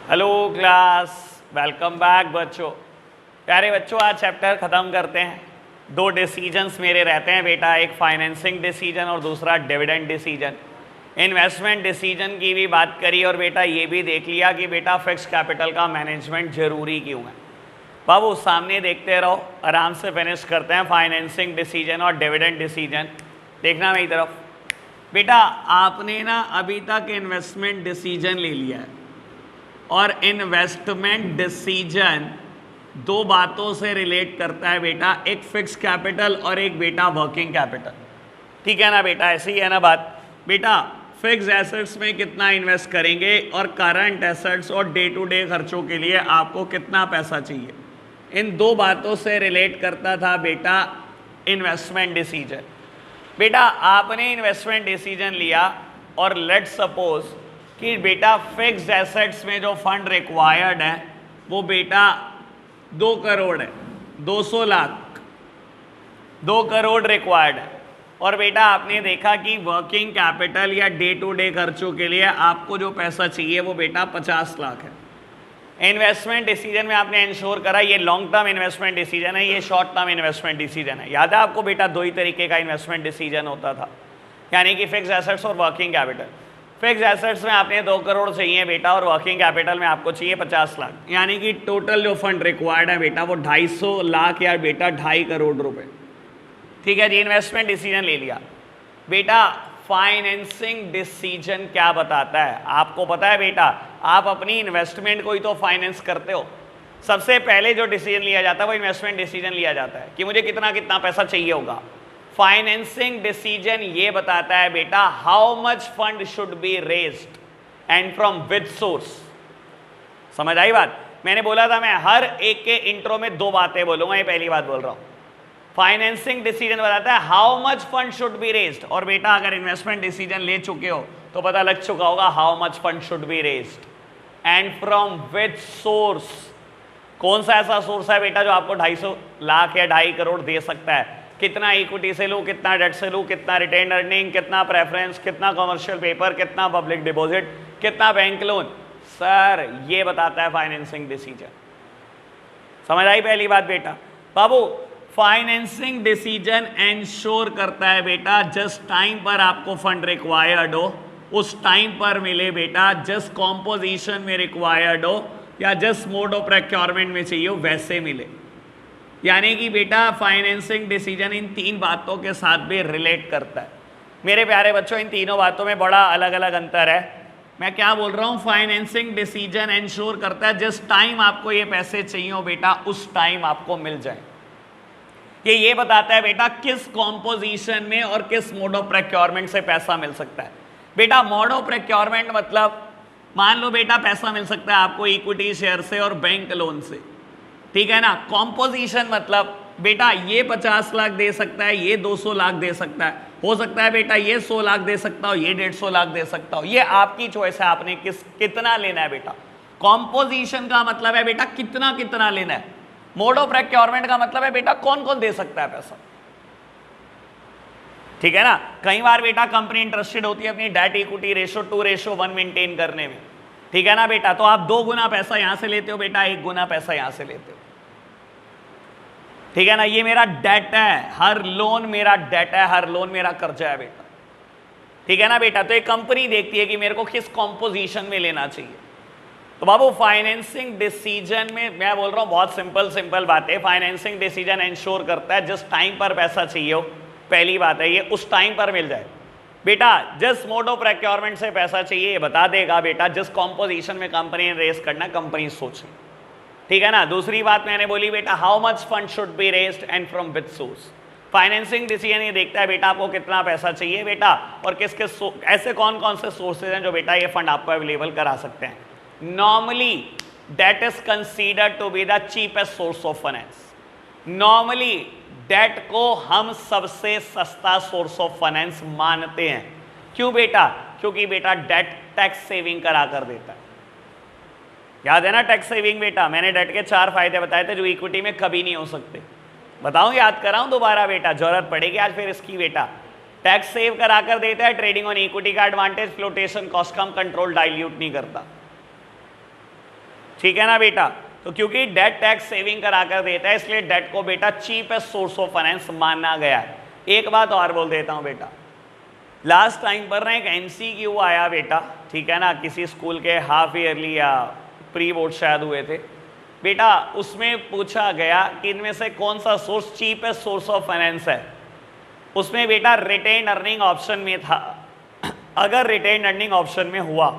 Hello class, welcome back बच्चों। प्यारे बच्चों, आज चैप्टर ख़त्म करते हैं। दो डिसीजंस मेरे रहते हैं बेटा, एक फाइनेंसिंग डिसीजन और दूसरा डिविडेंड डिसीजन। इन्वेस्टमेंट डिसीजन की भी बात करी और बेटा ये भी देख लिया कि बेटा फिक्स कैपिटल का मैनेजमेंट ज़रूरी क्यों है। बाबू सामने देखते रहो, आराम से फिनिश करते हैं फाइनेंसिंग डिसीजन और डिविडेंड डिसीजन। देखना मेरी तरफ बेटा, आपने ना अभी तक इन्वेस्टमेंट डिसीजन ले लिया है और इन्वेस्टमेंट डिसीजन दो बातों से रिलेट करता है बेटा, एक फिक्स कैपिटल और एक बेटा वर्किंग कैपिटल। ठीक है ना बेटा, ऐसी ही है ना बात। बेटा फिक्स एसेट्स में कितना इन्वेस्ट करेंगे और करंट एसेट्स और डे टू डे खर्चों के लिए आपको कितना पैसा चाहिए, इन दो बातों से रिलेट करता था बेटा इन्वेस्टमेंट डिसीजन। बेटा आपने इन्वेस्टमेंट डिसीजन लिया और लेट सपोज कि बेटा फिक्स्ड एसेट्स में जो फंड रिक्वायर्ड है वो बेटा 2 करोड़ है, 200 लाख, 2 करोड़ रिक्वायर्ड है। और बेटा आपने देखा कि वर्किंग कैपिटल या डे टू डे खर्चों के लिए आपको जो पैसा चाहिए वो बेटा 50 लाख है। इन्वेस्टमेंट डिसीजन में आपने इंश्योर करा, ये लॉन्ग टर्म इन्वेस्टमेंट डिसीजन है, ये शॉर्ट टर्म इन्वेस्टमेंट डिसीजन है। याद है आपको बेटा, दो ही तरीके का इन्वेस्टमेंट डिसीजन होता था, यानी कि फिक्स एसेट्स और वर्किंग कैपिटल। फिक्स एसेट्स में आपने 2 करोड़ चाहिए बेटा और वर्किंग कैपिटल में आपको चाहिए 50 लाख, यानी कि टोटल जो फंड रिक्वायर्ड है बेटा वो 250 लाख या बेटा 2.5 करोड़ रुपए। ठीक है जी, इन्वेस्टमेंट डिसीजन ले लिया। बेटा फाइनेंसिंग डिसीजन क्या बताता है आपको पता है बेटा, आप अपनी इन्वेस्टमेंट को ही तो फाइनेंस करते हो। सबसे पहले जो डिसीजन लिया जाता है वो इन्वेस्टमेंट डिसीजन लिया जाता है कि मुझे कितना कितना पैसा चाहिए होगा। फाइनेंसिंग डिसीजन ये बताता है बेटा how much fund should be raised and from which source. समझ आई बात? मैंने बोला था मैं हर एक के इंट्रो में 2 बातें बोलूंगा, ये पहली बात बोल रहा हूं। फाइनेंसिंग डिसीजन बताता है how much fund should be raised, और बेटा अगर इन्वेस्टमेंट डिसीजन ले चुके हो तो पता लग चुका होगा how much fund should be raised and from which source. कौन सा ऐसा सोर्स है बेटा जो आपको 250 लाख या 2.5 करोड़ दे सकता है? कितना इक्विटी से लूँ, कितना डेट से लूँ, कितना रिटेन अर्निंग, कितना प्रेफरेंस, कितना कमर्शियल पेपर, कितना पब्लिक डिपॉजिट, कितना बैंक लोन। सर ये बताता है फाइनेंसिंग डिसीजन। समझ आई पहली बात बेटा? बाबू फाइनेंसिंग डिसीजन एंश्योर करता है बेटा जिस टाइम पर आपको फंड रिक्वायर्ड हो उस टाइम पर मिले बेटा, जिस कॉम्पोजिशन में रिक्वायर्ड हो या जिस मोड ऑफ प्रोक्योरमेंट में चाहिए हो वैसे मिले। यानी कि बेटा फाइनेंसिंग डिसीजन इन 3 बातों के साथ भी रिलेट करता है। मेरे प्यारे बच्चों, इन तीनों बातों में बड़ा अलग अलग अंतर है। मैं क्या बोल रहा हूँ, फाइनेंसिंग डिसीजन एंश्योर करता है जिस टाइम आपको ये पैसे चाहिए हो बेटा उस टाइम आपको मिल जाए। ये बताता है बेटा किस कॉम्पोजिशन में और किस मोड ऑफ प्रोक्योरमेंट से पैसा मिल सकता है। बेटा मोड ऑफ प्रोक्योरमेंट मतलब मान लो बेटा पैसा मिल सकता है आपको इक्विटी शेयर से और बैंक लोन से, ठीक है ना। कॉम्पोजिशन मतलब बेटा ये 50 लाख दे सकता है, ये 200 लाख दे सकता है, हो सकता है बेटा ये 100 लाख दे सकता हो, ये 150 लाख दे सकता हो। ये आपकी चॉइस है, आपने कितना लेना है बेटा। कॉम्पोजिशन का मतलब है बेटा कितना कितना लेना है। मोड ऑफ प्रोक्योरमेंट का मतलब है बेटा कौन कौन दे सकता है पैसा। ठीक है ना। कई बार बेटा कंपनी इंटरेस्टेड होती है अपनी डेट इक्विटी रेशो 2:1 मेंटेन करने में, ठीक है ना बेटा, तो आप 2 गुना पैसा यहां से लेते हो बेटा, 1 गुना पैसा यहां से लेते हो। ठीक है ना, ये मेरा डेट है, हर लोन मेरा डेट है, हर लोन मेरा कर्जा है बेटा। ठीक है ना बेटा, तो एक कंपनी देखती है कि मेरे को किस कॉम्पोजिशन में लेना चाहिए। तो बाबू फाइनेंसिंग डिसीजन में मैं बोल रहा हूं बहुत सिंपल बात है। फाइनेंसिंग डिसीजन इंश्योर करता है जिस टाइम पर पैसा चाहिए हो, पहली बात है ये उस टाइम पर मिल जाए बेटा। जिस मोड ऑफ प्रोक्योरमेंट से पैसा चाहिए ये बता देगा बेटा, जिस कॉम्पोजिशन में कंपनी ने रेस करना कंपनी सोच। ठीक है ना। दूसरी बात मैंने बोली बेटा how much fund should be raised and from which source. Financing decision ये देखता है बेटा आपको कितना पैसा चाहिए बेटा और किस किस ऐसे कौन कौन से सोर्सेज हैं जो बेटा ये फंड आपको अवेलेबल करा सकते हैं। Normally that is considered to be the cheapest source of finance. Normally debt को हम सबसे सस्ता सोर्स ऑफ फाइनेंस मानते हैं। क्यों बेटा? क्योंकि बेटा डेट टैक्स सेविंग करा कर देता है। याद है ना टैक्स सेविंग बेटा, मैंने डेट के 4 फायदे बताए थे जो इक्विटी में कभी नहीं हो सकते। बताऊं, याद कराऊं दोबारा बेटा, जरूरत पड़ेगी आज फिर इसकी बेटा। टैक्स सेव करा कर देता है, ट्रेडिंग ऑन इक्विटी का एडवांटेज, फ्लोटेशन कॉस्ट कम, कंट्रोल डाइल्यूट नहीं करता। ठीक है ना बेटा। तो क्योंकि डेट टैक्स सेविंग करा कर देता है इसलिए डेट को बेटा चीपेस्ट सोर्स ऑफ फाइनेंस माना गया है। एक बात और बोल देता हूं बेटा, लास्ट टाइम पर ना एक MCQ आया बेटा, ठीक है ना, किसी स्कूल के हाफ ईयरली या प्री बोर्ड शायद हुए थे बेटा, उसमें पूछा गया कि इनमें से कौन सा source cheapest source of finance है। उसमें बेटा रिटेन अर्निंग ऑप्शन में था। अगर रिटेन अर्निंग ऑप्शन में हुआ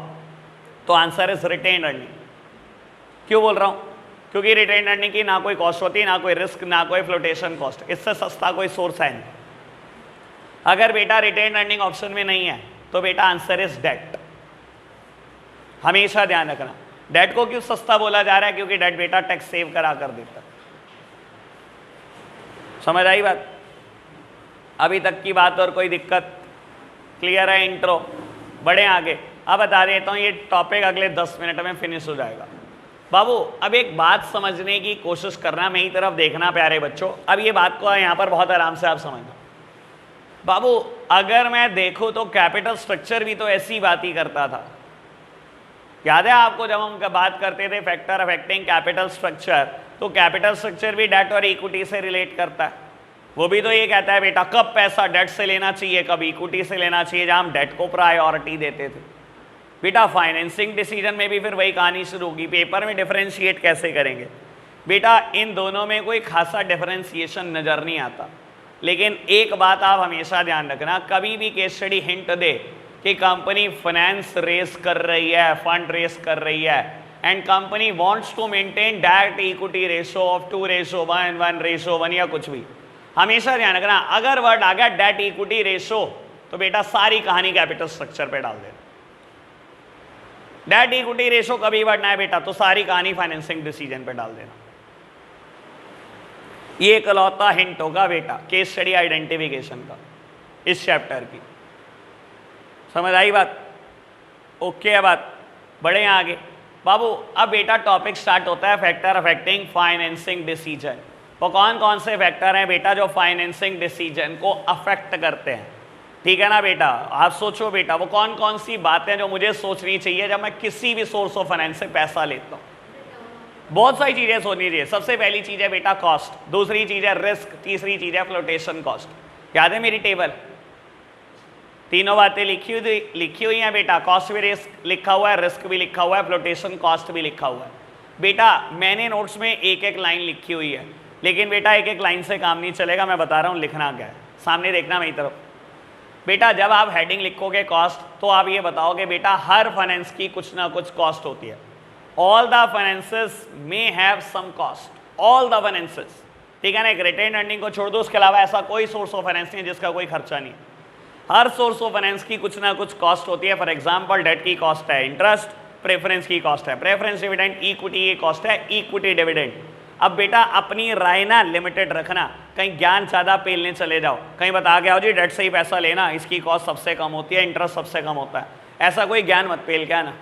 तो आंसर इज रिटेन अर्निंग। क्यों बोल रहा हूं? क्योंकि रिटेन अर्निंग की ना कोई कॉस्ट होती, ना कोई रिस्क, ना कोई फ्लोटेशन कॉस्ट, इससे सस्ता कोई सोर्स है नहीं। अगर बेटा रिटेन अर्निंग ऑप्शन में नहीं है तो बेटा आंसर इज डेट। हमेशा ध्यान रखना, डेट को क्यों सस्ता बोला जा रहा है? क्योंकि डेट बेटा टैक्स सेव करा कर देता। समझ आई बात? अभी तक की बात और कोई दिक्कत? क्लियर है इंट्रो? बढ़े आगे। अब बता देता हूं ये टॉपिक अगले 10 मिनट में फिनिश हो जाएगा। बाबू अब एक बात समझने की कोशिश करना, मेरी तरफ देखना प्यारे बच्चों। अब ये बात को यहाँ पर बहुत आराम से आप समझना। बाबू अगर मैं देखूं तो कैपिटल स्ट्रक्चर भी तो ऐसी बात ही करता था। याद है आपको जब हम बात करते थे फैक्टर अफेक्टिंग कैपिटल स्ट्रक्चर, तो कैपिटल स्ट्रक्चर भी डेट और इक्विटी से रिलेट करता है। वो भी तो ये कहता है बेटा कब पैसा डेट से लेना चाहिए, कब इक्विटी से लेना चाहिए, जहां हम डेट को प्रायोरिटी देते थे। बेटा फाइनेंसिंग डिसीजन में भी फिर वही कहानी शुरू होगी। पेपर में डिफरेंशिएट कैसे करेंगे? बेटा इन दोनों में कोई खासा डिफरेंशिएशन नजर नहीं आता। लेकिन एक बात आप हमेशा ध्यान रखना, कभी भी केस स्टडी हिंट दे कि कंपनी फाइनेंस रेस कर रही है, फंड रेस कर रही है, and company wants to maintain debt equity ratio of 2:1, 1:1 या कुछ भी, हमेशा ध्यान रखना अगर वर्ड आ गया डेट इक्विटी रेशो तो बेटा सारी कहानी कैपिटल स्ट्रक्चर पे डाल देना। डेट इक्विटी रेशो कभी बढ़ना है बेटा तो सारी कहानी फाइनेंसिंग डिसीजन पे डाल देना। ये इकलौता हिंट होगा बेटा केस स्टडी आइडेंटिफिकेशन का इस चैप्टर की। समझ आई बात? ओके है बात? बढ़े आगे बाबू। अब बेटा टॉपिक स्टार्ट होता है फैक्टर अफेक्टिंग फाइनेंसिंग डिसीजन। वो कौन कौन से फैक्टर हैं बेटा जो फाइनेंसिंग डिसीजन को अफेक्ट करते हैं? ठीक है ना बेटा? आप सोचो बेटा वो कौन कौन सी बातें जो मुझे सोचनी चाहिए जब मैं किसी भी सोर्स ऑफ फाइनेंस से पैसा लेता हूँ। बहुत सारी चीजें सोचनी चाहिए। सबसे पहली चीज है बेटा कॉस्ट, दूसरी चीज है रिस्क, तीसरी चीज है फ्लोटेशन कॉस्ट। याद है मेरी टेबल? तीनों बातें लिखी हुई हैं बेटा। कॉस्ट भी रिस्क लिखा हुआ है, रिस्क भी लिखा हुआ है, फ्लोटेशन कॉस्ट भी लिखा हुआ है। बेटा मैंने नोट्स में एक एक लाइन लिखी हुई है, लेकिन बेटा एक एक लाइन से काम नहीं चलेगा। मैं बता रहा हूँ लिखना क्या है, सामने देखना मेरी तरफ। बेटा जब आप हेडिंग लिखोगे कॉस्ट तो आप ये बताओगे बेटा हर फाइनेंस की कुछ ना कुछ कॉस्ट होती है। All the finances may have some cost, all the finances. ठीक है ना? एक रिटेन अर्निंग को छोड़ दो, उसके अलावा ऐसा कोई सोर्स ऑफ फाइनेंस नहीं है जिसका कोई खर्चा नहीं। हर सोर्स ऑफ फाइनेंस की कुछ ना कुछ कॉस्ट होती है। फॉर एग्जाम्पल डेट की कॉस्ट है इंटरेस्ट, प्रेफरेंस की कॉस्ट है प्रेफरेंस डिविडेंड, इक्विटी की कॉस्ट है इक्विटी डिविडेंड। अब बेटा अपनी राय ना लिमिटेड रखना, कहीं ज्ञान ज़्यादा पेलने चले जाओ, कहीं बता के आओ जी डेट से ही पैसा लेना, इसकी कॉस्ट सबसे कम होती है, इंटरेस्ट सबसे कम होता है, ऐसा कोई ज्ञान मत पेल क्या ना।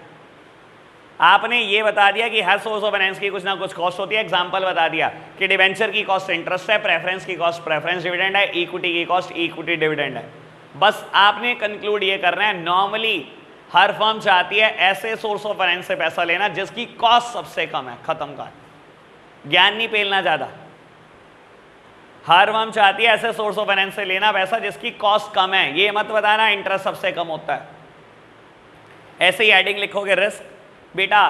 आपने ये बता दिया कि हर सोर्स ऑफ फाइनेंस की कुछ ना कुछ कॉस्ट होती है। एग्जांपल बता दिया कि डिवेंचर की कॉस्ट इंटरेस्ट है, प्रेफरेंस की कॉस्ट प्रेफरेंस डिविडेंड है, इक्विटी की कॉस्ट इक्विटी डिविडेंड है। बस आपने कंक्लूड ये करना है नॉर्मली हर फर्म चाहती है ऐसे सोर्स ऑफ फाइनेंस से पैसा लेना जिसकी कॉस्ट सबसे कम है। खत्म का ज्ञान नहीं पेलना ज़्यादा। हर फर्म चाहती है ऐसे सोर्स ऑफ फाइनेंस से लेना पैसा जिसकी कॉस्ट कम है। ये मत बताना इंटरेस्ट सबसे कम होता है। ऐसे ही हेडिंग लिखोगे रिस्क। बेटा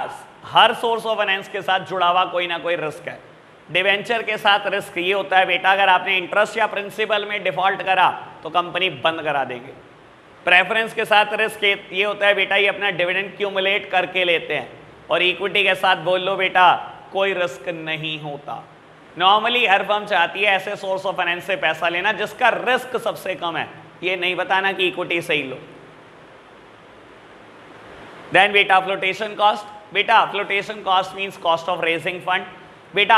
हर सोर्स ऑफ फाइनेंस के साथ जुड़ा हुआ कोई ना कोई रिस्क है। डिवेंचर के साथ रिस्क ये होता है बेटा अगर आपने इंटरेस्ट या प्रिंसिपल में डिफॉल्ट करा तो कंपनी बंद करा देंगे। प्रेफरेंस के साथ रिस्क ये होता है बेटा ये अपना डिविडेंड क्यूमुलेट करके लेते हैं। और इक्विटी के साथ बोल लो बेटा कोई रिस्क नहीं होता। नॉर्मली हर फर्म चाहती है ऐसे सोर्स ऑफ फाइनेंस से पैसा लेना जिसका रिस्क सबसे कम है। ये नहीं बताना कि इक्विटी से ही लो। देन बेटा फ्लोटेशन कॉस्ट। बेटा flotation cost means cost of raising fund. बेटा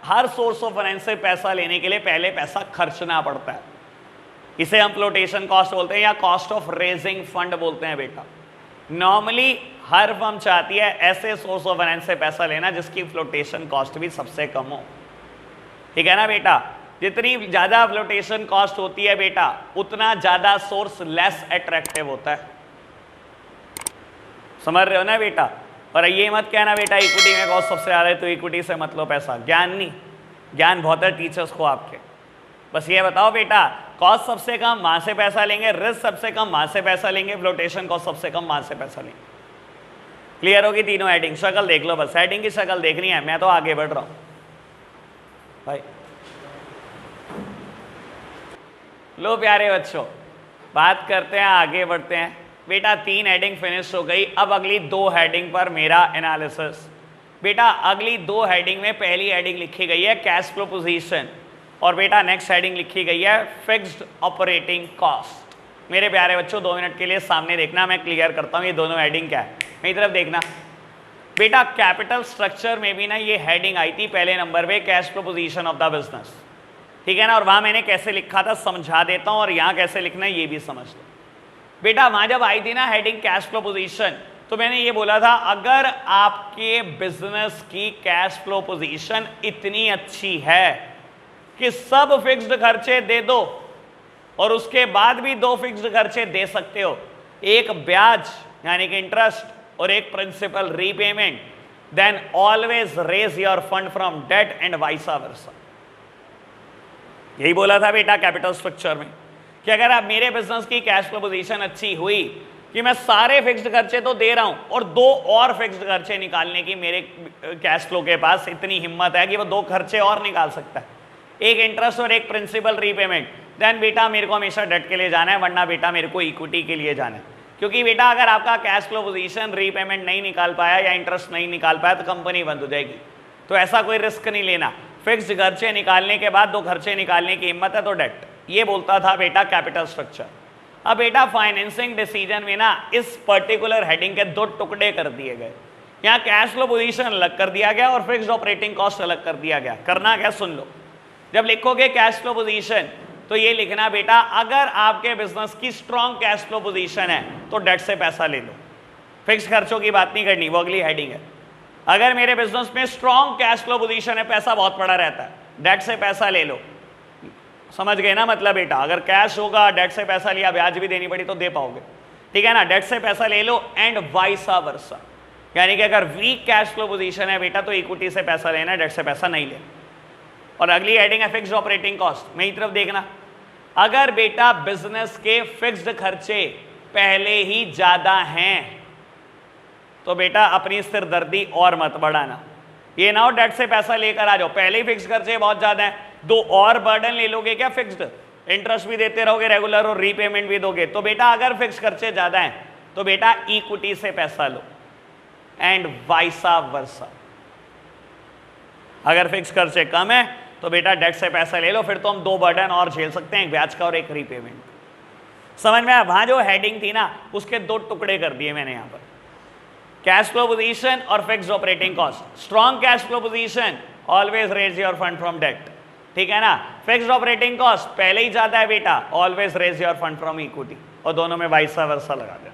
हर सोर्स ऑफ फाइनेंस से पैसा लेने के लिए पहले पैसा खर्चना पड़ता है। इसे हम फ्लोटेशन कॉस्ट बोलते हैं या कॉस्ट ऑफ रेजिंग फंड बोलते हैं बेटा। नॉर्मली हर फर्म चाहती है ऐसे सोर्स ऑफ फाइनेंस से पैसा लेना जिसकी फ्लोटेशन कॉस्ट भी सबसे कम हो। ठीक है ना बेटा? जितनी ज्यादा फ्लोटेशन कॉस्ट होती है बेटा उतना ज्यादा सोर्स लेस अट्रैक्टिव होता है। समझ रहे हो ना बेटा? और ये मत कहना बेटा इक्विटी में कॉस्ट सबसे ज़्यादा है तो इक्विटी से मत लो पैसा, ज्ञान नहीं, ज्ञान बहुत है टीचर्स को आपके। बस ये बताओ बेटा कॉस्ट सबसे कम वहाँ से पैसा लेंगे, रिस्क सबसे कम वहाँ से पैसा लेंगे, फ्लोटेशन कॉस्ट सबसे कम वहाँ से पैसा लेंगे। क्लियर होगी तीनों हेडिंग? शक्ल देख लो, बस हेडिंग की शक्ल देखनी है, मैं तो आगे बढ़ रहा हूँ भाई। लो प्यारे बच्चों, बात करते हैं, आगे बढ़ते हैं बेटा। 3 हेडिंग फिनिश हो गई, अब अगली 2 हेडिंग पर मेरा एनालिसिस। बेटा अगली 2 हेडिंग में पहली हेडिंग लिखी गई है कैश फ्लो पोजीशन, और बेटा नेक्स्ट हेडिंग लिखी गई है फिक्स्ड ऑपरेटिंग कॉस्ट। मेरे प्यारे बच्चों 2 मिनट के लिए सामने देखना, मैं क्लियर करता हूँ ये दोनों हेडिंग क्या है, मेरी तरफ देखना बेटा। कैपिटल स्ट्रक्चर में भी ना ये हेडिंग आई थी पहले नंबर पे, cash flow position of the business, ठीक है ना। और वहां मैंने कैसे लिखा था समझा देता हूं, और यहां कैसे लिखना है ये भी समझ लो बेटा। वहां जब आई थी ना हेडिंग कैश फ्लो पोजीशन, तो मैंने ये बोला था अगर आपके बिजनेस की कैश फ्लो पोजीशन इतनी अच्छी है कि सब फिक्स्ड खर्चे दे दो और उसके बाद भी 2 फिक्स्ड खर्चे दे सकते हो, एक ब्याज यानी कि इंटरेस्ट और एक principal repayment, then always raise your fund from debt and vice versa. यही बोला था बेटा कैपिटल स्ट्रक्चर में कि अगर आप मेरे बिजनेस की कैश फ्लो पोजीशन अच्छी हुई कि मैं सारे फिक्स्ड खर्चे तो दे रहा हूं और 2 और फिक्स्ड खर्चे निकालने की मेरे कैश फ्लो के पास इतनी हिम्मत है कि वो 2 खर्चे और निकाल सकता है, एक इंटरेस्ट और एक प्रिंसिपल रीपेमेंट, देन बेटा मेरे को हमेशा डेट के लिए जाना है, वरना बेटा मेरे को इक्विटी के लिए जाना है। क्योंकि बेटा अगर आपका कैश फ्लो पोजीशन रीपेमेंट नहीं निकाल पाया या इंटरेस्ट नहीं निकाल पाया तो कंपनी बंद हो जाएगी। तो ऐसा कोई रिस्क नहीं लेना, फिक्स्ड खर्चे निकालने के बाद 2 खर्चे निकालने की हिम्मत है तो डेट, ये बोलता था बेटा कैपिटल स्ट्रक्चर। अब बेटा फाइनेंसिंग डिसीजन में ना इस पर्टिकुलर हेडिंग के 2 टुकड़े कर दिए गए, यहाँ कैश फ्लो पोजीशन अलग कर दिया गया और फिक्स्ड ऑपरेटिंग कॉस्ट अलग कर दिया गया। करना क्या सुन लो, जब लिखोगे कैश फ्लो पोजीशन तो ये लिखना बेटा अगर आपके बिजनेस की स्ट्रॉन्ग कैश फ्लो पोजीशन है तो डेट से पैसा ले लो, फिक्स खर्चों की बात नहीं करनी, वो अगली हेडिंग है। अगर मेरे बिजनेस में स्ट्रॉन्ग कैश फ्लो पोजीशन है, पैसा बहुत पड़ा रहता है, डेट से पैसा ले लो। समझ गए ना मतलब बेटा, अगर कैश होगा डेट से पैसा लिया, ब्याज भी देनी पड़ी तो दे पाओगे, ठीक है ना। डेट से पैसा ले लो एंड वाइसा वर्सा, यानी कि अगर वीक कैश फ्लो पोजीशन है बेटा तो इक्विटी से पैसा लेना, डेट से पैसा नहीं लेना। और अगली हेडिंग है फिक्स्ड ऑपरेटिंग कॉस्ट, मेरी तरफ देखना। अगर बेटा बिजनेस के फिक्स्ड खर्चे पहले ही ज्यादा हैं तो बेटा अपनी सिरदर्दी और मत बढ़ाना, ये ना हो डेट से पैसा लेकर आ जाओ, पहले ही फिक्स खर्चे बहुत ज्यादा हैं, 2 और बर्डन ले लोगे क्या, फिक्स्ड इंटरेस्ट भी देते रहोगे रेगुलर और रीपेमेंट भी दोगे, तो बेटा अगर फिक्स खर्चे ज्यादा हैं तो बेटा इक्विटी से पैसा लो एंड वाइसा वर्सा। अगर फिक्स खर्चे कम है तो बेटा डेट से पैसा ले लो, फिर तो हम 2 बर्डन और झेल सकते हैं, एक ब्याज का और एक रीपेमेंट। समझ में आया? वहां जो हेडिंग थी ना उसके 2 टुकड़े कर दिए मैंने यहाँ पर, कैश फ्लो पोजीशन और fixed operating cost. Strong cash flow position always raise your fund from debt, ठीक है ना। फिक्स्ड ऑपरेटिंग कॉस्ट पहले ही ज्यादा है बेटा, always raise your fund from equity, और दोनों में वाइसा वर्सा लगा दे।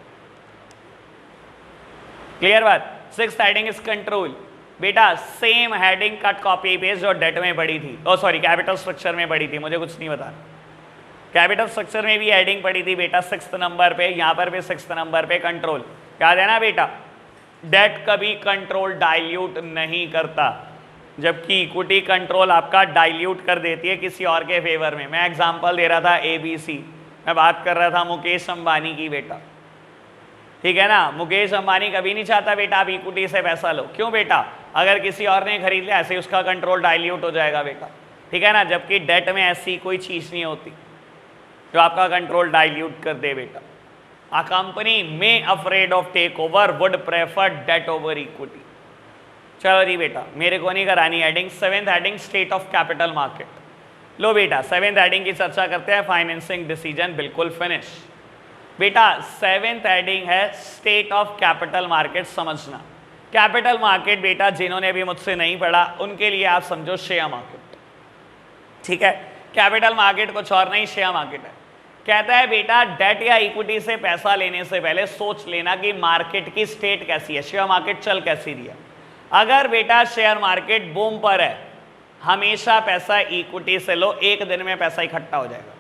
क्लियर बात? 6th heading is control. बेटा same heading cut copy paste जो डेट में पड़ी थी, ओ सॉरी कैपिटल स्ट्रक्चर में पड़ी थी, मुझे कुछ नहीं बता, कैपिटल स्ट्रक्चर में भी हेडिंग पड़ी थी बेटा 6th नंबर पे, यहाँ पर भी 6th नंबर पे कंट्रोल। याद है ना बेटा, डेट कभी कंट्रोल डाइल्यूट नहीं करता, जबकि इक्विटी कंट्रोल आपका डाइल्यूट कर देती है किसी और के फेवर में। मैं एग्जांपल दे रहा था ABC, मैं बात कर रहा था मुकेश अंबानी की बेटा, ठीक है ना। मुकेश अंबानी कभी नहीं चाहता बेटा आप इक्विटी से पैसा लो, क्यों बेटा, अगर किसी और ने खरीद लिया ऐसे उसका कंट्रोल डाइल्यूट हो जाएगा बेटा, ठीक है ना। जबकि डेट में ऐसी कोई चीज नहीं होती जो आपका कंट्रोल डाइल्यूट कर दे बेटा। A company may afraid of takeover would prefer debt over equity। चलो जी बेटा, मेरे को नहीं करानी heading. 7th heading state of capital market. लो बेटा 7th हेडिंग की चर्चा करते हैं, फाइनेंसिंग डिसीजन बिल्कुल फिनिश। बेटा 7th हेडिंग है स्टेट ऑफ कैपिटल मार्केट। समझना कैपिटल मार्केट बेटा जिन्होंने अभी मुझसे नहीं पढ़ा उनके लिए आप समझो शेयर मार्केट, ठीक है। कैपिटल मार्केट कुछ और नहीं, शेयर मार्केट है। कहता है बेटा डेट या इक्विटी से पैसा लेने से पहले सोच लेना कि मार्केट की स्टेट कैसी है, शेयर मार्केट चल कैसी रही है। अगर बेटा शेयर मार्केट बूम पर है, हमेशा पैसा इक्विटी से लो, एक दिन में पैसा इकट्ठा हो जाएगा।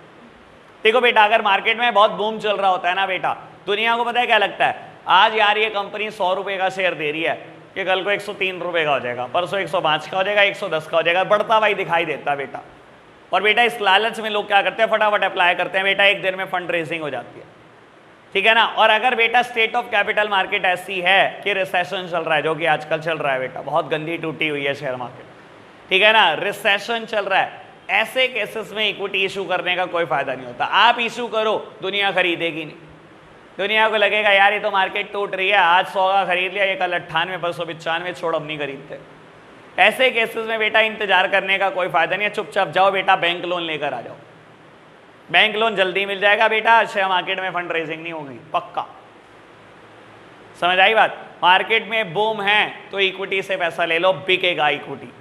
देखो बेटा अगर मार्केट में बहुत बूम चल रहा होता है ना बेटा, दुनिया को पता है क्या लगता है, आज यार ये कंपनी 100 रुपए का शेयर दे रही है, कि कल को 103 रुपये का हो जाएगा, परसों 105 का हो जाएगा, 110 का हो जाएगा, बढ़ता भाई दिखाई देता बेटा। और बेटा इस लालच में लोग क्या करते हैं, फटाफट अप्लाई करते हैं बेटा, एक दिन में फंड रेजिंग हो जाती है, ठीक है ना। और अगर बेटा स्टेट ऑफ कैपिटल मार्केट ऐसी है कि रिसेशन चल रहा है, जो कि आजकल चल रहा है बेटा, बहुत गंदी टूटी हुई है शेयर मार्केट, ठीक है ना, रिसेशन चल रहा है, ऐसे केसेस में इक्विटी इशू करने का कोई फायदा नहीं होता। आप इशू करो, दुनिया खरीदेगी नहीं, दुनिया को लगेगा यार ये तो मार्केट टूट रही है, आज 100 का खरीद लिया, ये कल 98, परसों 95, छोड़ अब नहीं खरीदते। ऐसे केसेस में बेटा इंतजार करने का कोई फायदा नहीं है, चुपचाप जाओ बेटा बैंक लोन लेकर आ जाओ, बैंक लोन जल्दी मिल जाएगा बेटा, शेयर मार्केट में फंड रेजिंग नहीं होगी, पक्का। समझ आई बात। मार्केट में बूम है तो इक्विटी से पैसा ले लो, बिकेगा इक्विटी,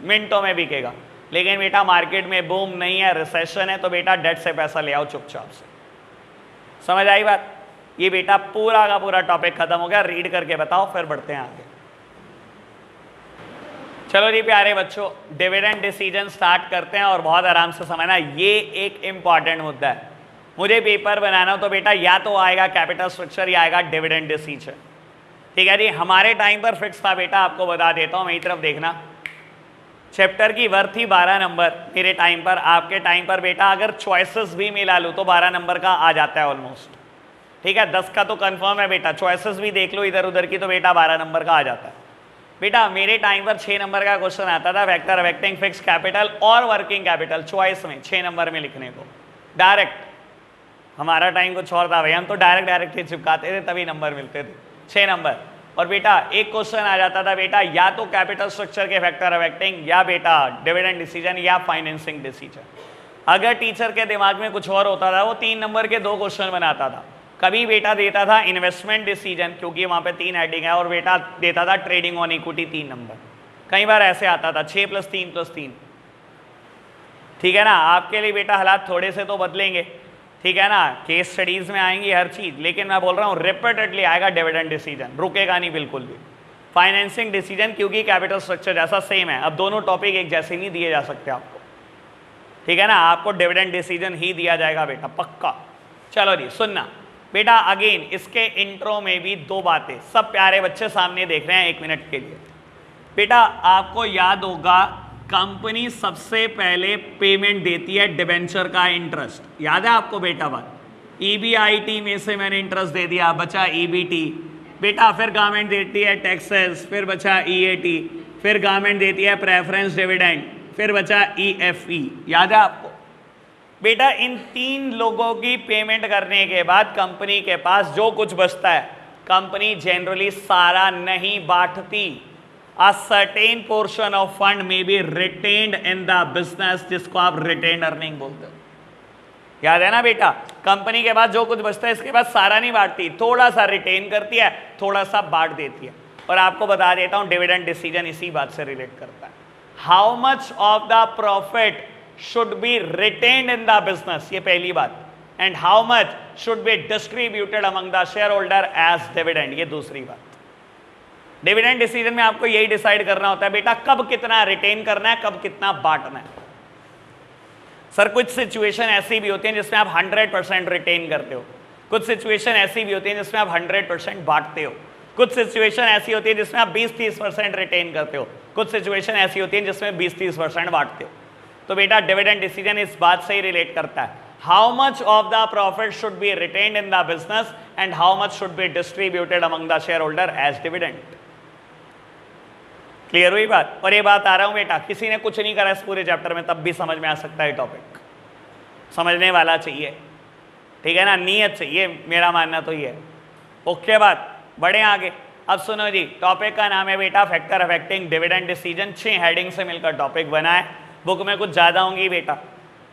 मिनटों में बिकेगा। लेकिन बेटा मार्केट में बूम नहीं है, रिसेशन है, तो बेटा डेट से पैसा ले आओ चुपचाप से। समझ आई बात। ये बेटा पूरा का पूरा टॉपिक खत्म हो गया, रीड करके बताओ, फिर बढ़ते हैं आगे। चलो जी प्यारे बच्चों, डिविडेंड डिसीजन स्टार्ट करते हैं और बहुत आराम से समझना, ये एक इंपॉर्टेंट मुद्दा है। मुझे पेपर बनाना हो तो बेटा या तो आएगा कैपिटल स्ट्रक्चर या आएगा डिविडेंड डिसीजन, ठीक है जी। हमारे टाइम पर फिक्स था बेटा, आपको बता देता हूँ, मेरी तरफ देखना, चैप्टर की वर्थ थी 12 नंबर मेरे टाइम पर। आपके टाइम पर बेटा अगर चॉइसेस भी मिला लूँ तो 12 नंबर का आ जाता है ऑलमोस्ट, ठीक है। 10 का तो कंफर्म है बेटा, चॉइसेस भी देख लो इधर उधर की तो बेटा 12 नंबर का आ जाता है। बेटा मेरे टाइम पर 6 नंबर का क्वेश्चन आता था, वेक्टर, वेक्टिंग, फिक्स कैपिटल और वर्किंग कैपिटल चॉइस में 6 नंबर में लिखने को डायरेक्ट। हमारा टाइम कुछ और था भाई, हम तो डायरेक्ट ही चिपकाते थे तभी नंबर मिलते थे, 6 नंबर। और बेटा एक क्वेश्चन आ जाता था बेटा, या तो कैपिटल स्ट्रक्चर के वेक्टर वेक्टिंग, या बेटा डिविडेंड डिसीजन, या फाइनेंसिंग डिसीजन। अगर टीचर के दिमाग में कुछ और होता था वो 3 नंबर के 2 क्वेश्चन बनाता था। कभी बेटा देता था इन्वेस्टमेंट डिसीजन, क्योंकि वहां पे 3 हेडिंग है, और बेटा देता था ट्रेडिंग ऑन इक्विटी 3 नंबर। कई बार ऐसे आता था 6 + 3 + 3, ठीक है ना। आपके लिए बेटा हालात थोड़े से तो बदलेंगे, ठीक है ना, केस स्टडीज में आएंगी हर चीज, लेकिन मैं बोल रहा हूँ रिपीटेडली आएगा डिविडेंड डिसीजन, रुकेगा नहीं बिल्कुल भी। फाइनेंसिंग डिसीजन क्योंकि कैपिटल स्ट्रक्चर जैसा सेम है, अब दोनों टॉपिक एक जैसे नहीं दिए जा सकते आपको, ठीक है ना। आपको डिविडेंड डिसीजन ही दिया जाएगा बेटा, पक्का। चलो जी सुनना बेटा, अगेन इसके इंट्रो में भी 2 बातें सब प्यारे बच्चे सामने देख रहे हैं 1 मिनट के लिए। बेटा आपको याद होगा कंपनी सबसे पहले पेमेंट देती है डिबेंचर का इंटरेस्ट, याद है आपको बेटा बात। EBIT में से मैंने इंटरेस्ट दे दिया, बचा EBT। बेटा फिर गवर्नमेंट देती है टैक्सेस, फिर बचा EAT, फिर गवर्नमेंट देती है प्रेफरेंस डिविडेंड, फिर बचा EFE, याद है आपको बेटा। इन 3 लोगों की पेमेंट करने के बाद कंपनी के पास जो कुछ बचता है, कंपनी जनरली सारा नहीं बांटती। A certain portion of fund may be retained in the business, जिसको आप retained earning बोलते हो, याद है ना बेटा। कंपनी के पास जो कुछ बचता है इसके बाद सारा नहीं बांटती, थोड़ा सा रिटेन करती है, थोड़ा सा बांट देती है। और आपको बता देता हूं डिविडेंड डिसीजन इसी बात से रिलेट करता है। How much of the profit should be retained in the business, ये पहली बात, and how much should be distributed among the shareholder as dividend, ये दूसरी बात। डिविडेंड डिसीजन में आपको यही डिसाइड करना होता है बेटा, कब कितना रिटेन करना है, कब कितना बांटना है। सर कुछ सिचुएशन ऐसी भी होती है जिसमें आप 100% रिटेन करते हो, कुछ सिचुएशन ऐसी भी होती है जिसमें आप 100% बांटते हो, कुछ सिचुएशन ऐसी होती है जिसमें आप 20-30% रिटेन करते हो, कुछ सिचुएशन ऐसी होती है जिसमें 20-30% बांटते हो। तो बेटा डिविडेंड डिसीजन इस बात से ही रिलेट करता है, how much of the profit should be retained in the business and how much should be distributed among the shareholder as dividend. Clear हुई बात। और ये बात आ रहा हूं बेटा, किसी ने कुछ नहीं करा इस पूरे चैप्टर में तब भी समझ में आ सकता है टॉपिक, समझने वाला चाहिए, ठीक है ना, नीयत चाहिए, मेरा मानना तो ये है। ओके बात, बढ़े आगे। अब सुनो जी, टॉपिक का नाम है बेटा factor affecting dividend decision. 6 heading से मिलकर टॉपिक बना है, बुक में कुछ ज़्यादा होंगी बेटा,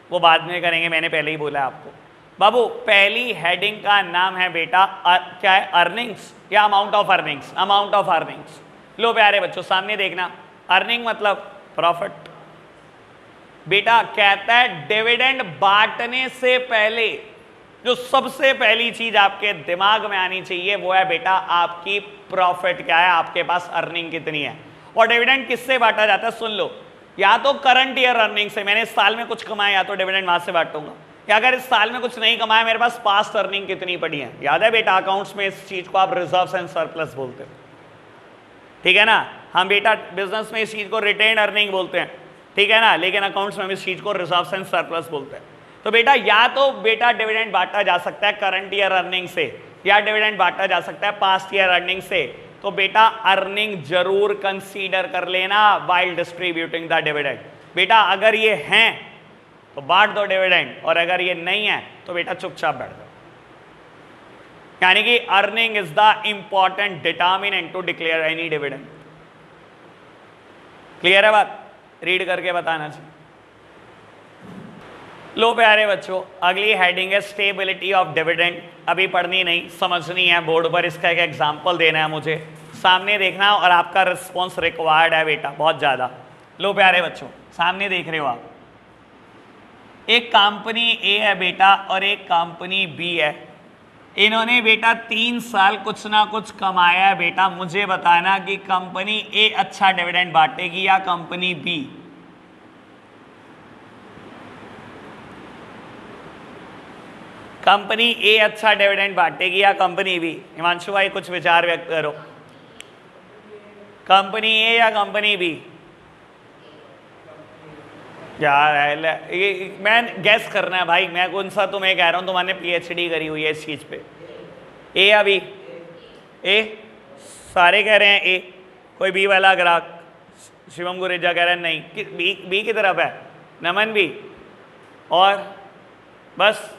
वो बाद में करेंगे, मैंने पहले ही बोला आपको। बाबू पहली हेडिंग का नाम है बेटा क्या है, अर्निंग्स या amount of earnings, amount of earnings. लो प्यारे बच्चों सामने देखना, अर्निंग मतलब प्रॉफिट। बेटा कहता है डिविडेंड बांटने से पहले जो सबसे पहली चीज आपके दिमाग में आनी चाहिए वो है बेटा आपकी प्रॉफिट क्या है, आपके पास अर्निंग कितनी है। और डिविडेंड किससे बांटा जाता है सुन लो, या तो करंट ईयर अर्निंग से, मैंने इस साल में कुछ कमाया या तो डिविडेंड वहां से बांटूंगा, या अगर इस साल में कुछ नहीं कमाया मेरे पास पास्ट अर्निंग कितनी पड़ी है। याद है बेटा अकाउंट्स में इस चीज को आप रिजर्व्स एंड सरप्लस बोलते हो, ठीक है ना। हम बेटा बिजनेस में इस चीज को रिटेन अर्निंग बोलते हैं, ठीक है ना, लेकिन अकाउंट्स में हम इस चीज को रिजर्व्स एंड सरप्लस बोलते हैं। तो बेटा या तो बेटा डिविडेंड बांटा जा सकता है करंट ईयर अर्निंग से, या डिविडेंड बांटा जा सकता है पास्ट ईयर अर्निंग से। तो बेटा अर्निंग जरूर कंसीडर कर लेना व्हाइल डिस्ट्रीब्यूटिंग द डिविडेंड। बेटा अगर ये हैं तो बांट दो डिविडेंड, और अगर ये नहीं है तो बेटा चुपचाप बैठ जाओ। यानी कि earning is the important determinant to declare any dividend. Clear है बात? रीड करके बताना चाहिए। लो प्यारे बच्चों, अगली हेडिंग है स्टेबिलिटी ऑफ डिविडेंड। अभी पढ़नी नहीं, समझनी है, बोर्ड पर इसका एक एग्जाम्पल देना है मुझे, सामने देखना और आपका रिस्पॉन्स रिक्वायर्ड है बेटा बहुत ज़्यादा। लो प्यारे बच्चों, सामने देख रहे हो आप, एक कंपनी ए है बेटा और एक कंपनी बी है। इन्होंने बेटा 3 साल कुछ ना कुछ कमाया है बेटा। मुझे बताना कि कंपनी ए अच्छा डिविडेंड बांटेगी या कंपनी बी? कंपनी ए अच्छा डिविडेंड बांटेगी या कंपनी बी? हिमांशु भाई कुछ विचार व्यक्त करो। कंपनी ए या कंपनी बी? यार मैं गैस करना है भाई, मैं कौन सा तुम्हें कह रहा हूँ, तुम्हारे पीएचडी करी हुई है इस चीज़ पे। ए या बी? ए, सारे कह रहे हैं ए। कोई बी वाला ग्राहक? शिवम गुरेजा कह रहे हैं नहीं। बी की तरफ है नमन बी, और बस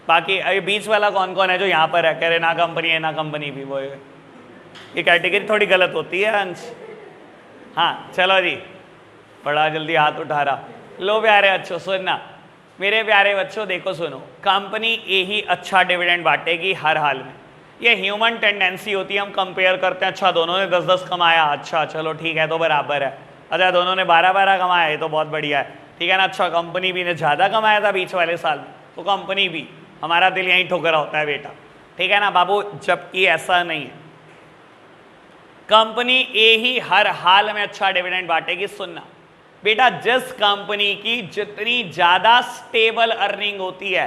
बाकी अभी बीच वाला कौन कौन है जो यहाँ पर है? कह रहे ना कंपनी है ना कंपनी बी। वो ये कैटेगरी थोड़ी गलत होती है अंश। हाँ चलो जी, बड़ा जल्दी हाथ उठा रहा। लो प्यारे बच्चों सुनना, मेरे प्यारे बच्चों देखो सुनो, कंपनी ए ही अच्छा डिविडेंड बांटेगी हर हाल में। ये ह्यूमन टेंडेंसी होती है, हम कंपेयर करते हैं, अच्छा दोनों ने 10-10 कमाया, अच्छा चलो ठीक है तो बराबर है। अच्छा दोनों ने 12-12 कमाया, ये तो बहुत बढ़िया है, ठीक है ना। अच्छा कंपनी बी ने ज़्यादा कमाया था बीच वाले साल में, तो कंपनी बी। हमारा दिल यहीं ठुकरा होता है बेटा, ठीक है ना बाबू, जबकि ऐसा नहीं है। कंपनी ए ही हर हाल में अच्छा डिविडेंड बांटेगी। सुनना बेटा, जिस कंपनी की जितनी ज्यादा स्टेबल अर्निंग होती है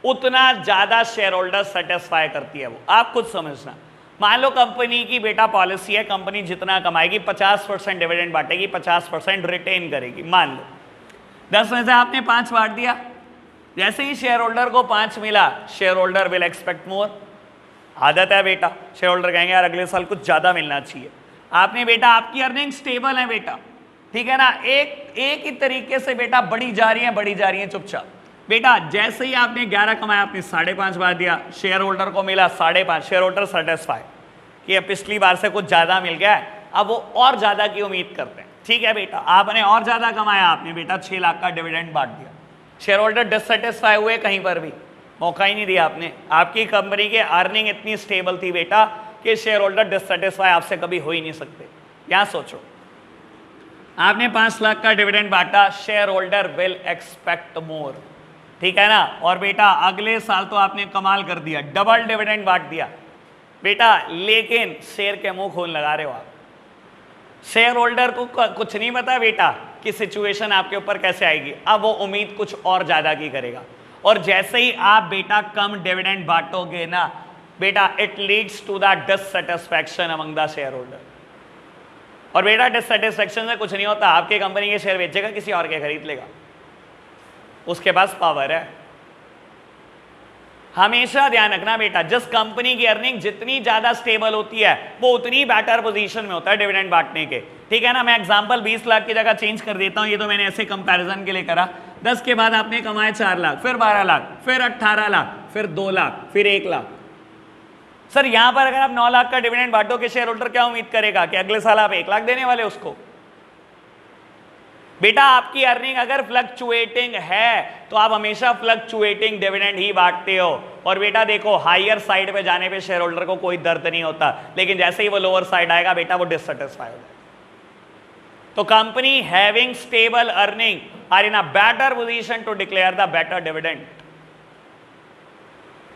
उतना ज्यादा शेयर होल्डर सेटिस्फाई करती है वो। आप खुद समझना, मान लो कंपनी की बेटा पॉलिसी है, कंपनी जितना कमाएगी 50% डिविडेंड बांटेगी, 50% रिटेन करेगी। मान लो 10 में से आपने 5 बांट दिया, जैसे ही शेयर होल्डर को 5 मिला, share holder will expect more. आदत है बेटा, शेयर होल्डर कहेंगे यार अगले साल कुछ ज्यादा मिलना चाहिए। आपने बेटा, आपकी अर्निंग स्टेबल है बेटा, ठीक है ना, एक ही तरीके से बेटा बढ़ी जा रही है चुपचाप। बेटा जैसे ही आपने 11 कमाया, आपने 5.5 बार दिया, शेयर होल्डर को मिला 5.5, शेयर होल्डर सेटिस्फाई कि अब पिछली बार से कुछ ज्यादा मिल गया है, अब वो और ज्यादा की उम्मीद करते हैं। ठीक है बेटा, आपने और ज्यादा कमाया, आपने बेटा 6 लाख का डिविडेंड बांट दिया, शेयर होल्डर डिससेटिस्फाई हुए, कहीं पर भी मौका ही नहीं दिया आपने। आपकी कंपनी के अर्निंग इतनी स्टेबल थी बेटा कि शेयर होल्डर डिससेटिस्फाई आपसे कभी हो ही नहीं सकते। यहां सोचो, आपने 5 लाख का डिविडेंड बांटा, share holder will expect more, ठीक है ना। और बेटा अगले साल तो आपने कमाल कर दिया, डबल डिविडेंड बांट दिया बेटा, लेकिन शेयर के मुंह खून लगा रहे हो आप। शेयर होल्डर को कुछ नहीं पता बेटा कि सिचुएशन आपके ऊपर कैसे आएगी, अब वो उम्मीद कुछ और ज्यादा की करेगा। और जैसे ही आप बेटा कम डिविडेंड बांटोगे ना बेटा, it leads to the dissatisfaction among the shareholder. और बेटा डिससैटिस्फैक्शन से कुछ नहीं होता, आपके कंपनी के शेयर बेचेगा, किसी और के खरीद लेगा, उसके पास पावर है। हमेशा ध्यान रखना बेटा, जिस कंपनी की अर्निंग जितनी ज्यादा स्टेबल होती है वो उतनी बेटर पोजीशन में होता है डिविडेंड बांटने के, ठीक है ना। मैं एग्जांपल 20 लाख की जगह चेंज कर देता हूं, ये तो मैंने ऐसे कंपैरिजन के लिए करा। 10 के बाद आपने कमाए 4 लाख, फिर 12 लाख, फिर 18 लाख, फिर 2 लाख, फिर 1 लाख। सर यहां पर अगर आप 9 लाख का डिविडेंड बांटोगे, शेयर होल्डर क्या उम्मीद करेगा कि अगले साल आप 1 लाख देने वाले उसको? बेटा आपकी अर्निंग अगर फ्लक्चुएटिंग है तो आप हमेशा फ्लक्चुएटिंग डिविडेंड ही बांटते हो। और बेटा देखो, हायर साइड पे जाने पे शेयर होल्डर को कोई दर्द नहीं होता, लेकिन जैसे ही वो लोअर साइड आएगा बेटा वो डिससैटिस्फाई हो जाएगा। तो company having stable earning are in a better position to declare the better dividend,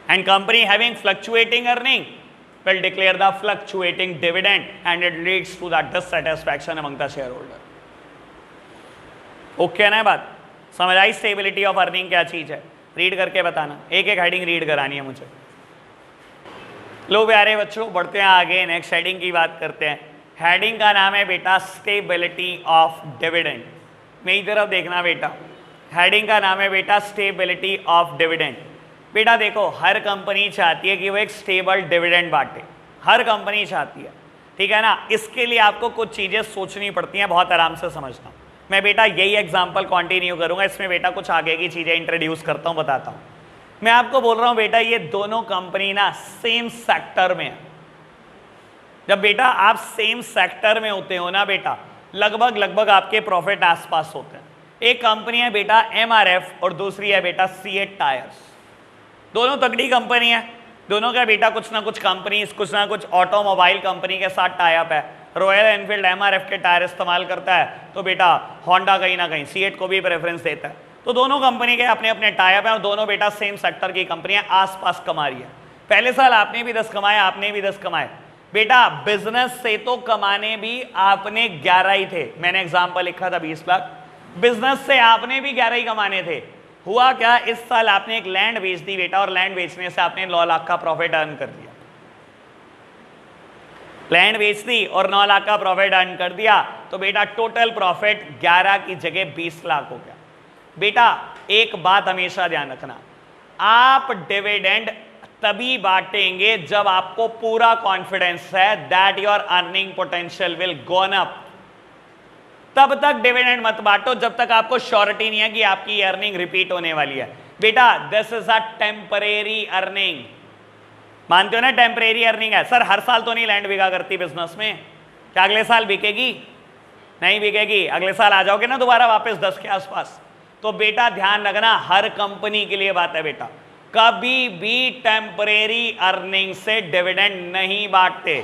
and company having fluctuating earning will declare the fluctuating dividend and it leads to the dissatisfaction among the shareholder। Okay ना बात, समझ आई? Stability of earning क्या चीज है, read करके बताना, एक एक हेडिंग रीड करानी है मुझे। लो प्यारे बच्चों, बढ़ते हैं आगे, नेक्स्ट हेडिंग की बात करते हैं। हेडिंग का नाम है बेटा स्टेबिलिटी ऑफ डिविडेंड। मेरी तरफ देखना बेटा, हेडिंग का नाम है बेटा स्टेबिलिटी ऑफ डिविडेंड। बेटा देखो, हर कंपनी चाहती है कि वो एक स्टेबल डिविडेंड बांटे, हर कंपनी चाहती है, ठीक है ना। इसके लिए आपको कुछ चीज़ें सोचनी पड़ती हैं, बहुत आराम से समझना। मैं बेटा यही एग्जांपल कंटिन्यू करूंगा, इसमें बेटा कुछ आगे की चीज़ें इंट्रोड्यूस करता हूं, बताता हूं। मैं आपको बोल रहा हूं बेटा, ये दोनों कंपनी ना सेम सेक्टर में है। जब बेटा आप सेम सेक्टर में होते हो ना बेटा, लगभग आपके प्रॉफिट आसपास होते हैं। एक कंपनी है बेटा MRF और दूसरी है बेटा सीएट टायर्स। दोनों तगड़ी कंपनी है, दोनों का बेटा कुछ ना कुछ कंपनी, कुछ ना कुछ ऑटोमोबाइल कंपनी के साथ टाई अप है। रॉयल एनफील्ड MRF के टायर इस्तेमाल करता है, तो बेटा होंडा कहीं ना कहीं सीएट को भी प्रेफरेंस देता है। तो दोनों कंपनी के अपने अपने टाई अप है और दोनों बेटा सेम सेक्टर की कंपनियां आसपास कमा रही है। पहले साल आपने भी 10 कमाए, आपने भी 10 कमाए। बेटा बिजनेस से तो कमाने भी आपने 11 ही थे, मैंने एग्जाम्पल लिखा था 20 लाख, बिजनेस से आपने भी 11 ही कमाने थे। हुआ क्या, इस साल आपने एक लैंड बेच दी बेटा, और लैंड बेचने से आपने 9 लाख का प्रॉफिट अर्न कर दिया। लैंड बेच दी और 9 लाख का प्रॉफिट अर्न कर दिया, तो बेटा टोटल प्रॉफिट 11 की जगह 20 लाख हो गया। बेटा एक बात हमेशा ध्यान रखना, आप डिविडेंड तभी बांटेंगे जब आपको पूरा कॉन्फिडेंस है that your earning potential will gone up. तब तक डिविडेंड मत बांटो जब तक आपको श्योरिटी नहीं है कि आपकी अर्निंग रिपीट होने वाली है। बेटा this is a temporary earning, मानते हो ना टेम्परेरी अर्निंग है। सर हर साल तो नहीं लैंड बिका करती बिजनेस में, क्या अगले साल बिकेगी? नहीं बिकेगी, अगले साल आ जाओगे ना दोबारा वापस 10 के आसपास। तो बेटा ध्यान रखना, हर कंपनी के लिए बात है बेटा, कभी भी टेम्परेरी अर्निंग से डिविडेंड नहीं बांटते।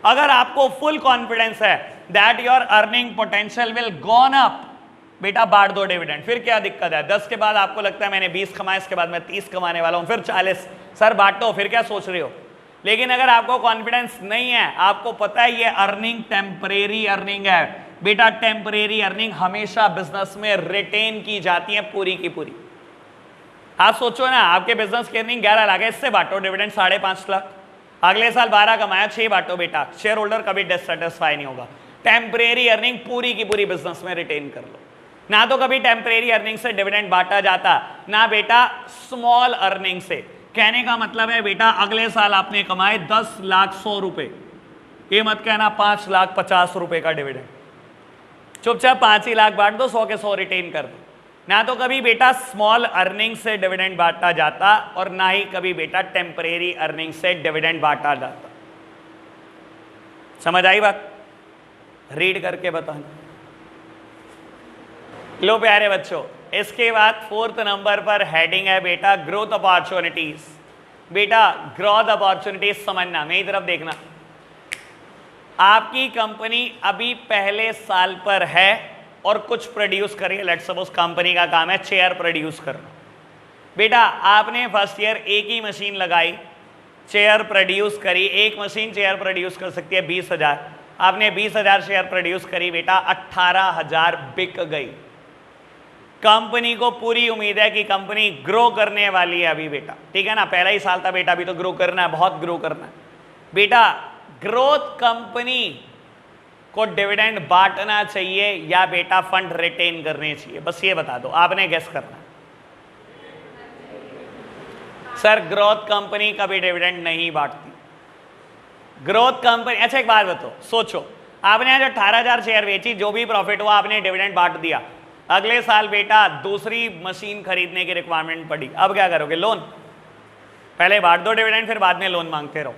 अगर आपको फुल कॉन्फिडेंस है that your earning potential will gone up, बेटा बांट दो डिविडेंड। फिर क्या दिक्कत है? 10 के बाद आपको लगता है मैंने 20 कमाए, इसके बाद मैं 30 कमाने वाला हूं, फिर 40, सर बांटो, फिर क्या सोच रहे हो? लेकिन अगर आपको कॉन्फिडेंस नहीं है, आपको पता है ये अर्निंग टेम्परेरी अर्निंग है, बेटा टेम्परेरी अर्निंग हमेशा बिजनेस में रिटेन की जाती है पूरी की पूरी। आप सोचो ना, आपके बिजनेस की अर्निंग 11 लाख है, इससे बांटो डिविडेंड 5.5 लाख, अगले साल 12 कमाया, 6 बांटो बेटा, शेयर होल्डर कभी डिससेटिस्फाई नहीं होगा। टेम्परेरी अर्निंग पूरी की पूरी बिजनेस में रिटेन कर लो। ना तो कभी टेम्परेरी अर्निंग से डिविडेंड बांटा जाता, ना बेटा स्मॉल अर्निंग से। कहने का मतलब है बेटा अगले साल आपने कमाए 10 लाख 100 रुपए, ये मत कहना 5 लाख 50 रुपए का डिविडेंड, चुपचाप 5 ही लाख बांट दो, 100 के 100 रिटेन कर दो। ना तो कभी बेटा स्मॉल अर्निंग से डिविडेंड बांटा जाता, और ना ही कभी बेटा टेम्परेरी अर्निंग से डिविडेंड बांटा जाता। समझ आई बात? रीड करके बताना। लो प्यारे बच्चों, इसके बाद 4th नंबर पर हेडिंग है बेटा ग्रोथ अपॉर्चुनिटीज। बेटा ग्रोथ अपॉर्चुनिटीज समझना, मेरी तरफ देखना। आपकी कंपनी अभी पहले साल पर है और कुछ प्रोड्यूस करिए, लेट्स सपोज कंपनी का काम है चेयर प्रोड्यूस करना। बेटा आपने फर्स्ट ईयर एक ही मशीन लगाई, चेयर प्रोड्यूस करी, एक मशीन चेयर प्रोड्यूस कर सकती है 20,000, आपने 20,000 शेयर प्रोड्यूस करी बेटा, 18,000 बिक गई। कंपनी को पूरी उम्मीद है कि कंपनी ग्रो करने वाली है अभी बेटा, ठीक है ना, पहला ही साल था बेटा, अभी तो ग्रो करना है, बहुत ग्रो करना है बेटा। ग्रोथ कंपनी को डिविडेंड बांटना चाहिए या बेटा फंड रिटेन करने चाहिए, बस ये बता दो, आपने गेस करना। सर ग्रोथ कंपनी कभी डिविडेंड नहीं बांटती। ग्रोथ कंपनी, अच्छा एक बात बताओ, सोचो आपने आज 18,000 शेयर बेची, जो भी प्रॉफिट हुआ आपने डिविडेंड बांट दिया, अगले साल बेटा दूसरी मशीन खरीदने की रिक्वायरमेंट पड़ी, अब क्या करोगे? लोन। पहले बांट दो डिविडेंड, फिर बाद में लोन मांगते रहो।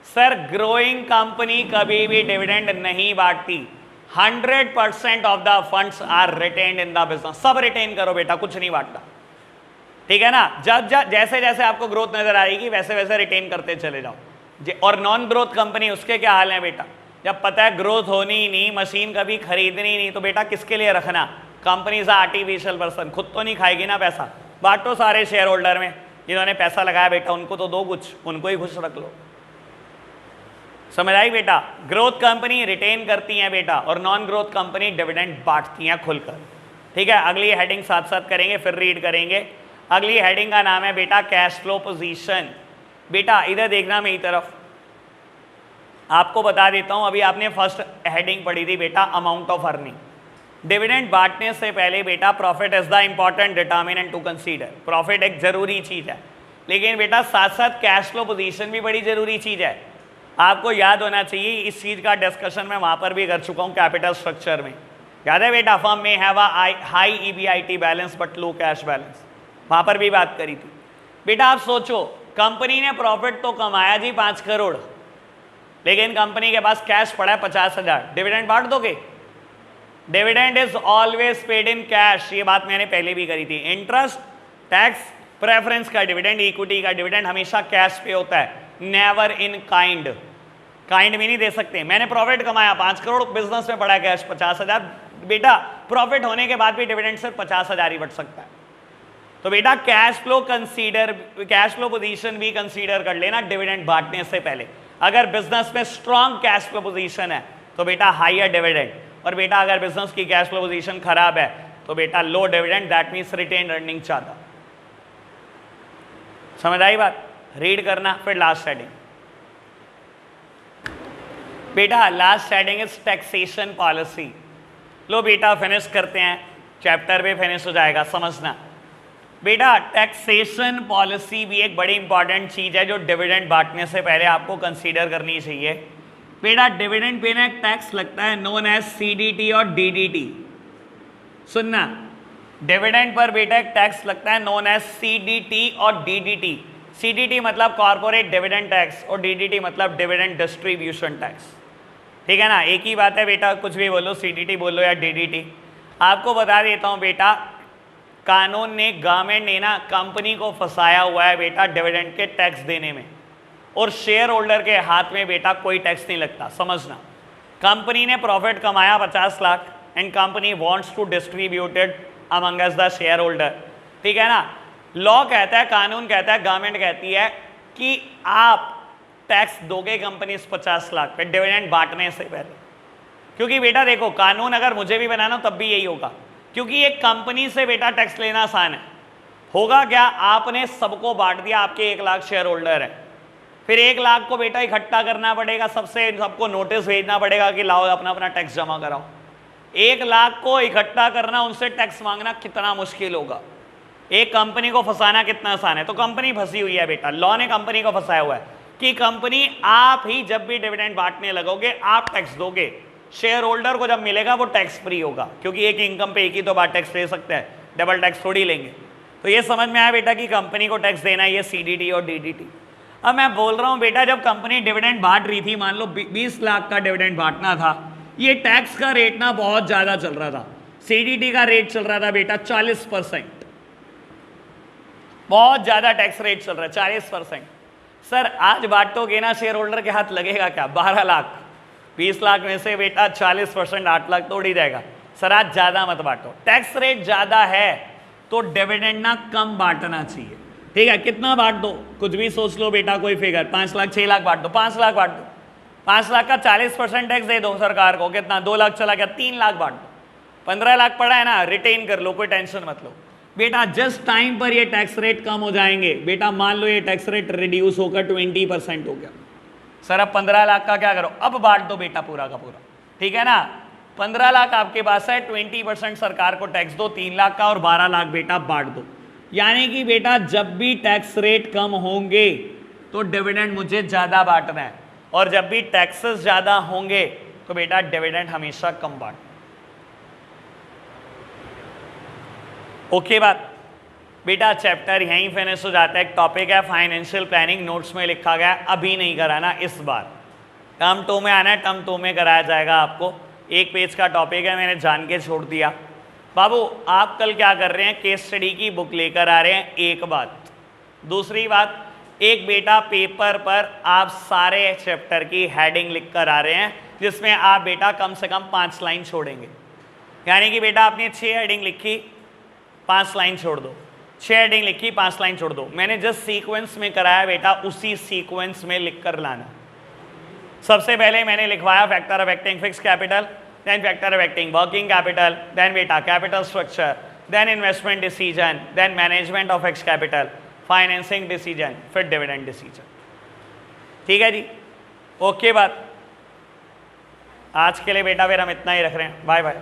सर ग्रोइंग कंपनी कभी भी डिविडेंड नहीं बांटती। 100% of the funds are retained in the business. सब रिटेन करो बेटा, कुछ नहीं बांटना, ठीक है ना। जब जैसे जैसे आपको ग्रोथ नजर आएगी वैसे वैसे रिटेन करते चले जाओ। और नॉन ग्रोथ कंपनी, उसके क्या हाल है बेटा? जब पता है ग्रोथ होनी ही नहीं, मशीन कभी खरीदनी नहीं, तो बेटा किसके लिए रखना? कंपनी से आर्टिफिशियल पर्सन, खुद तो नहीं खाएगी ना पैसा, बांटो सारे शेयर होल्डर में, जिन्होंने पैसा लगाया बेटा उनको तो दो कुछ, उनको ही खुश रख लो। समझ आई बेटा? ग्रोथ कंपनी रिटेन करती हैं बेटा, और नॉन ग्रोथ कंपनी डिविडेंड बांटती हैं खुलकर, ठीक है। अगली हेडिंग साथ साथ करेंगे, फिर रीड करेंगे। अगली हेडिंग का नाम है बेटा कैश फ्लो पोजीशन। बेटा इधर देखना मेरी तरफ, आपको बता देता हूं, अभी आपने फर्स्ट हेडिंग पढ़ी थी बेटा, अमाउंट ऑफ अर्निंग। डिविडेंड बांटने से पहले बेटा profit is the important determinant to consider. Profit एक जरूरी चीज है, लेकिन बेटा साथ साथ कैश फ्लो पोजीशन भी बड़ी जरूरी चीज है। आपको याद होना चाहिए, इस चीज का डिस्कशन मैं वहां पर भी कर चुका हूं कैपिटल स्ट्रक्चर में। याद है बेटा, फर्म में have a high EBIT balance but low cash balance, वहां पर भी बात करी थी। बेटा आप सोचो, कंपनी ने प्रॉफिट तो कमाया जी 5 करोड़, लेकिन कंपनी के पास कैश पड़ा है 50,000, डिविडेंड बांट दोगे? Dividend is always paid in cash, ये बात मैंने पहले भी करी थी। इंटरेस्ट, टैक्स, प्रेफरेंस का डिविडेंड, इक्विटी का डिविडेंड हमेशा कैश पे होता है, नेवर इन काइंड। काइंड भी नहीं दे सकते। मैंने प्रॉफिट कमाया 5 करोड़, बिजनेस में पड़ा कैश 50,000, बेटा प्रॉफिट होने के बाद भी डिविडेंड सिर्फ 50,000 ही बढ़ सकता है। तो बेटा कैश फ्लो पोजीशन भी कंसीडर कर लेना डिविडेंड बांटने से पहले। अगर बिजनेस में स्ट्रॉन्ग कैश फ्लो पोजीशन है तो बेटा हाइयर डिविडेंड, और बेटा अगर बिजनेस की कैश फ्लो पोजीशन खराब है तो बेटा लो dividend, that means retain earning ज्यादा। समझ आई बात? रीड करना। फिर लास्ट हेडिंग बेटा, last heading is taxation policy. लो बेटा फिनिश करते हैं, चैप्टर भी फिनिश हो जाएगा, समझना बेटा। टैक्सेशन पॉलिसी भी एक बड़ी इंपॉर्टेंट चीज है जो डिविडेंड बांटने से पहले आपको कंसीडर करनी चाहिए। बेटा डिविडेंड पे ना एक टैक्स लगता है नोन एज सीडीटी और डीडीटी। सुनना, डिविडेंड पर बेटा एक टैक्स लगता है नोन एज सीडीटी और डीडीटी। सीडीटी मतलब कॉर्पोरेट डिविडेंड टैक्स और डीडीटी मतलब डिविडेंड डिस्ट्रीब्यूशन टैक्स। ठीक है ना, एक ही बात है बेटा, कुछ भी बोलो, सीडीटी बोलो या डीडीटी। आपको बता देता हूं बेटा, कानून ने, गवर्नमेंट ने ना कंपनी को फंसाया हुआ है बेटा डिविडेंड के टैक्स देने में, और शेयर होल्डर के हाथ में बेटा कोई टैक्स नहीं लगता। समझना, कंपनी ने प्रॉफिट कमाया 50 lakh and company wants to distributed among us the shareholder. ठीक है ना, लॉ कहता है, कानून कहता है, गवर्नमेंट कहती है कि आप टैक्स दोगे कंपनी इस 50 लाख पे डिविडेंड बांटने से पहले। क्योंकि बेटा देखो, कानून अगर मुझे भी बनाना तब भी यही होगा, क्योंकि एक कंपनी से बेटा टैक्स लेना आसान है। होगा क्या, आपने सबको बांट दिया, आपके 1 लाख शेयर होल्डर है, फिर 1 लाख को बेटा इकट्ठा करना पड़ेगा, सबको नोटिस भेजना पड़ेगा कि लाओ अपना अपना टैक्स जमा कराओ। 1 लाख को इकट्ठा करना, उनसे टैक्स मांगना कितना मुश्किल होगा। एक कंपनी को फंसाना कितना आसान है। तो कंपनी फंसी हुई है बेटा, लॉ ने कंपनी को फंसाया हुआ है कि कंपनी, आप ही जब भी डिविडेंड बांटने लगोगे आप टैक्स दोगे, शेयर होल्डर को जब मिलेगा वो टैक्स फ्री होगा, क्योंकि एक इनकम पे एक ही तो बार टैक्स ले सकते हैं, डबल टैक्स थोड़ी लेंगे। तो ये समझ में आया बेटा कि कंपनी को टैक्स देना है, ये सीडीटी और डीडीटी। अब मैं बोल रहा हूं बेटा, जब कंपनी डिविडेंड बांट रही थी, मान लो 20 लाख का डिविडेंड बांटना था, ये टैक्स का रेट ना बहुत ज्यादा चल रहा था। सीडीटी का रेट चल रहा था बेटा 40%, बहुत ज्यादा टैक्स रेट चल रहा है 40%। सर आज बांटोगे ना, शेयर होल्डर के हाथ लगेगा क्या? 12 लाख, 20 लाख में से बेटा 40%, 8 लाख तोड़ ही जाएगा। सर आज ज्यादा मत बांटो, टैक्स रेट ज्यादा है तो डिविडेंड ना कम बांटना चाहिए। ठीक है, कितना बांट दो, कुछ भी सोच लो बेटा, कोई फिगर, 5 लाख, 6 लाख बांट दो, 5 लाख बांट दो। 5 लाख का 40% टैक्स दे दो सरकार को, कितना, 2 लाख चला गया, 3 लाख बांट दो। 15 लाख पड़ा है ना, रिटेन कर लो, कोई टेंशन मत लो बेटा। जिस टाइम पर ये टैक्स रेट कम हो जाएंगे बेटा, मान लो ये टैक्स रेट रिड्यूस होकर 20% हो गया, सर अब 15 लाख का क्या करो, अब बांट दो बेटा पूरा का पूरा। ठीक है ना, 15 लाख आपके पास है, 20% सरकार को टैक्स दो 3 लाख का, और 12 लाख बेटा बांट दो। यानी कि बेटा जब भी टैक्स रेट कम होंगे तो डिविडेंड मुझे ज्यादा बांटना है, और जब भी टैक्सेस ज्यादा होंगे तो बेटा डिविडेंड हमेशा कम बांट। ओके बात बेटा, चैप्टर यहीं फिनिश हो जाता है। एक टॉपिक है फाइनेंशियल प्लानिंग, नोट्स में लिखा गया, अभी नहीं कराना, इस बार टर्म 2 में आना है, टर्म 2 में कराया जाएगा आपको। 1 पेज का टॉपिक है, मैंने जान के छोड़ दिया। बाबू आप कल क्या कर रहे हैं, केस स्टडी की बुक लेकर आ रहे हैं, एक बात। दूसरी बात, एक बेटा पेपर पर आप सारे चैप्टर की हेडिंग लिख कर आ रहे हैं, जिसमें आप बेटा कम से कम 5 लाइन छोड़ेंगे। यानी कि बेटा आपने 6 हेडिंग लिखी, 5 लाइन छोड़ दो, 6 हेडिंग लिखी, 5 लाइन छोड़ दो। मैंने जिस सीक्वेंस में कराया बेटा उसी सीक्वेंस में लिख कर लाना। सबसे पहले मैंने लिखवाया factor affecting fix capital, then factor affecting working capital, then बेटा capital structure, then investment decision, then management of fix capital, financing decision, फिर डिविडेंड डिसीजन। ठीक है जी, ओके बात। आज के लिए बेटा फिर हम इतना ही रख रहे हैं, बाय बाय।